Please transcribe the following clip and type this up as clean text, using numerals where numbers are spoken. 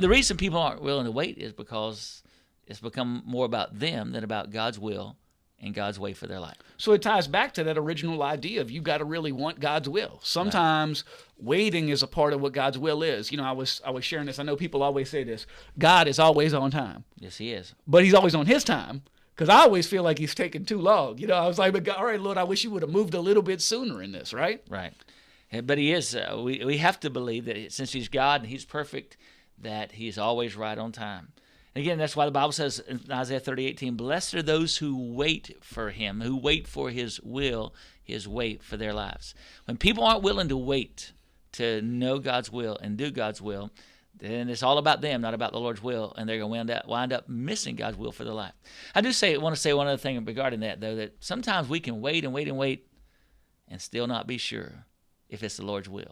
The reason people aren't willing to wait is because it's become more about them than about God's will and God's way for their life. So it ties back to that original idea of you got to really want God's will. Sometimes waiting is a part of what God's will is. I was sharing this. I know people always say this. God is always on time. Yes, he is. But he's always on his time, because I always feel like he's taking too long. I was like, all right, Lord, I wish you would have moved a little bit sooner in this, right? Right. But he is. We have to believe that since he's God and he's perfect, that he is always right on time. And again, that's why the Bible says in Isaiah 30:18, blessed are those who wait for him, who wait for his will, his way for their lives. When people aren't willing to wait to know God's will and do God's will, then it's all about them, not about the Lord's will, and they're going to wind up missing God's will for their life. I want to say one other thing regarding that, though, that sometimes we can wait and wait and wait and still not be sure if it's the Lord's will.